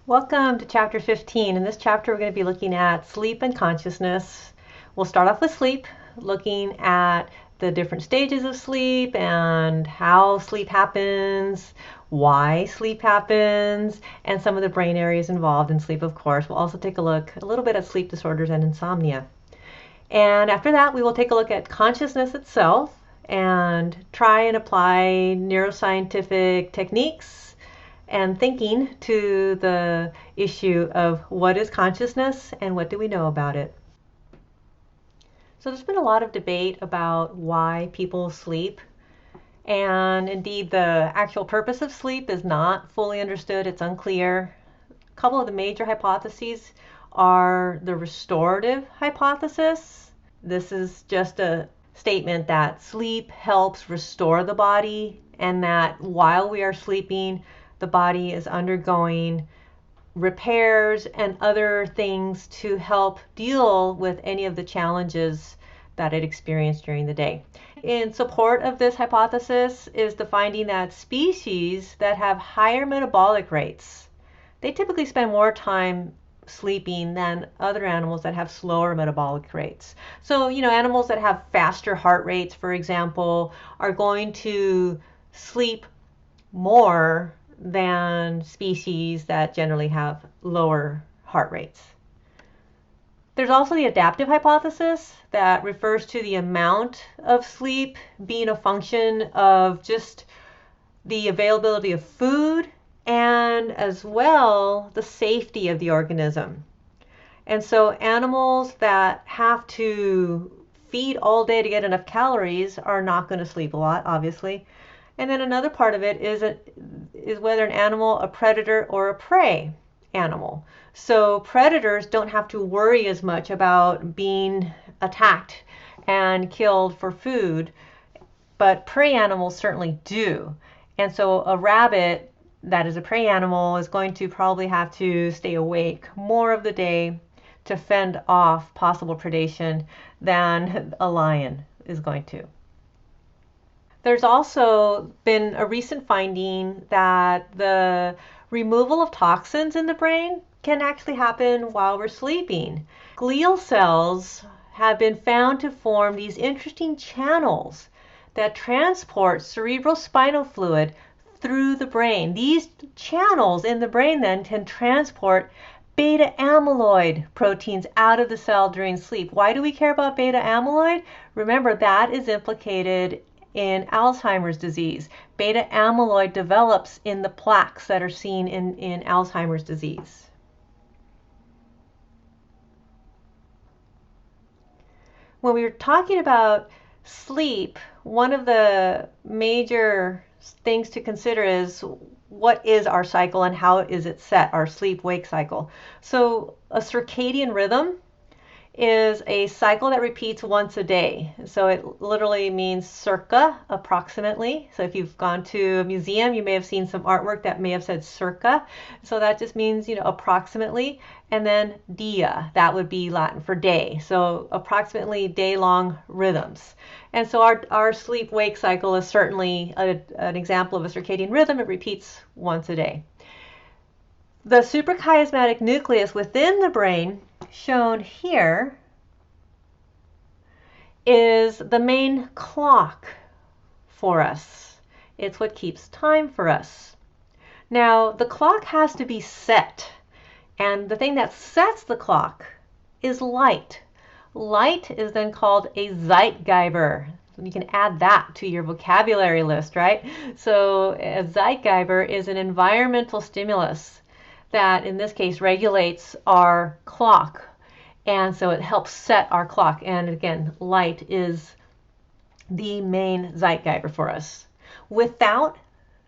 Welcome to Chapter 15. In this chapter, we're going to be looking at sleep and consciousness. We'll start off with sleep, looking at the different stages of sleep and how sleep happens, why sleep happens, and some of the brain areas involved in sleep, of course. We'll also take a look a little bit at sleep disorders and insomnia. And after that, we will take a look at consciousness itself and try and apply neuroscientific techniques and thinking to the issue of what is consciousness and what do we know about it. So there's been a lot of debate about why people sleep, and indeed the actual purpose of sleep is not fully understood. It's unclear. A couple of the major hypotheses are the restorative hypothesis. This is just a statement that sleep helps restore the body, and that while we are sleeping, the body is undergoing repairs and other things to help deal with any of the challenges that it experienced during the day. In support of this hypothesis is the finding that species that have higher metabolic rates, they typically spend more time sleeping than other animals that have slower metabolic rates. So, animals that have faster heart rates, for example, are going to sleep more than species that generally have lower heart rates. There's also the adaptive hypothesis that refers to the amount of sleep being a function of just the availability of food and as well the safety of the organism. And so animals that have to feed all day to get enough calories are not going to sleep a lot, obviously. And then another part of it is whether an animal a predator or a prey animal. So predators don't have to worry as much about being attacked and killed for food, but prey animals certainly do. And so a rabbit that is a prey animal is going to probably have to stay awake more of the day to fend off possible predation than a lion is going to. There's also been a recent finding that the removal of toxins in the brain can actually happen while we're sleeping. Glial cells have been found to form these interesting channels that transport cerebrospinal fluid through the brain. These channels in the brain then can transport beta amyloid proteins out of the cell during sleep. Why do we care about beta amyloid? Remember, that is implicated in Alzheimer's disease. Beta amyloid develops in the plaques that are seen in Alzheimer's disease. When we were talking about sleep, one of the major things to consider is what is our cycle and how is it set, our sleep-wake cycle. So a circadian rhythm is a cycle that repeats once a day. So it literally means circa, approximately. So if you've gone to a museum, you may have seen some artwork that may have said circa. So that just means, approximately. And then dia, that would be Latin for day. So approximately day-long rhythms. And so our sleep-wake cycle is certainly an example of a circadian rhythm. It repeats once a day. The suprachiasmatic nucleus within the brain, shown here, is the main clock for us. It's what keeps time for us. Now, the clock has to be set, and the thing that sets the clock is light. Light is then called a Zeitgeber. You can add that to your vocabulary list, right? So a Zeitgeber is an environmental stimulus that in this case regulates our clock, and so it helps set our clock. And again, light is the main Zeitgeber for us. Without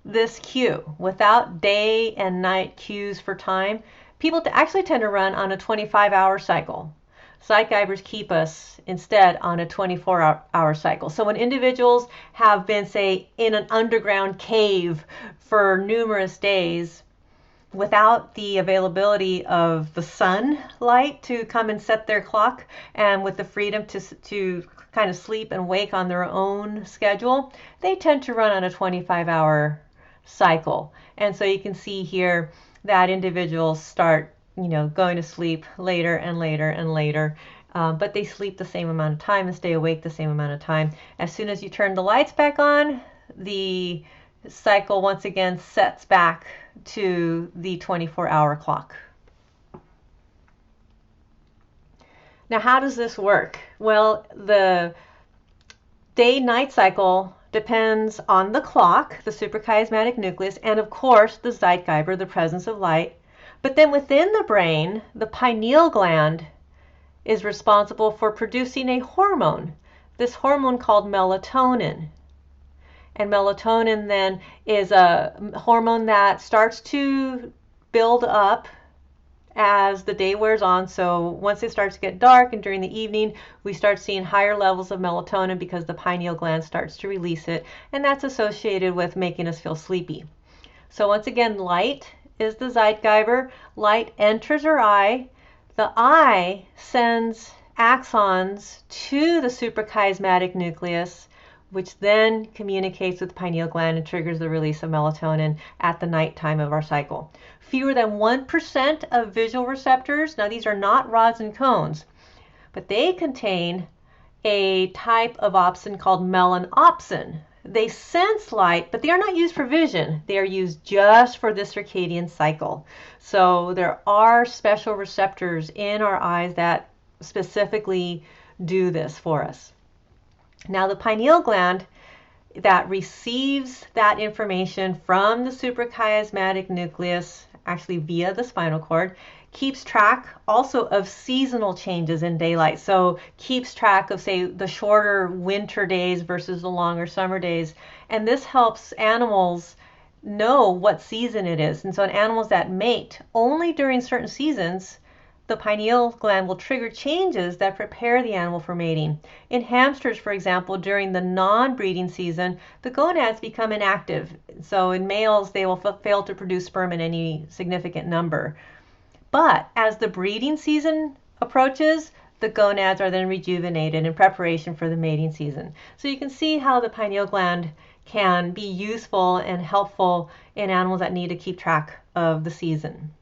this cue, without day and night cues for time, people actually tend to run on a 25-hour cycle. Zeitgebers keep us instead on a 24-hour cycle. So when individuals have been, say, in an underground cave for numerous days, without the availability of the sunlight to come and set their clock, and with the freedom to kind of sleep and wake on their own schedule, they tend to run on a 25-hour cycle. And so you can see here that individuals start, going to sleep later and later and later. But they sleep the same amount of time and stay awake the same amount of time. As soon as you turn the lights back on, the cycle once again sets back to the 24-hour clock. Now, how does this work? Well, the day-night cycle depends on the clock, the suprachiasmatic nucleus, and of course the Zeitgeber, the presence of light. But then within the brain, the pineal gland is responsible for producing a hormone, this hormone called melatonin. And melatonin then is a hormone that starts to build up as the day wears on. So once it starts to get dark and during the evening, we start seeing higher levels of melatonin because the pineal gland starts to release it, and that's associated with making us feel sleepy. So once again, light is the Zeitgeber. Light enters our eye. The eye sends axons to the suprachiasmatic nucleus, which then communicates with the pineal gland and triggers the release of melatonin at the nighttime of our cycle. Fewer than 1% of visual receptors, now these are not rods and cones, but they contain a type of opsin called melanopsin. They sense light, but they are not used for vision. They are used just for the circadian cycle. So there are special receptors in our eyes that specifically do this for us. Now, the pineal gland that receives that information from the suprachiasmatic nucleus, actually via the spinal cord, keeps track also of seasonal changes in daylight. So keeps track of, say, the shorter winter days versus the longer summer days. And this helps animals know what season it is. And so in animals that mate only during certain seasons, the pineal gland will trigger changes that prepare the animal for mating. In hamsters, for example, during the non-breeding season, the gonads become inactive. So in males, they will fail to produce sperm in any significant number. But as the breeding season approaches, the gonads are then rejuvenated in preparation for the mating season. So you can see how the pineal gland can be useful and helpful in animals that need to keep track of the season.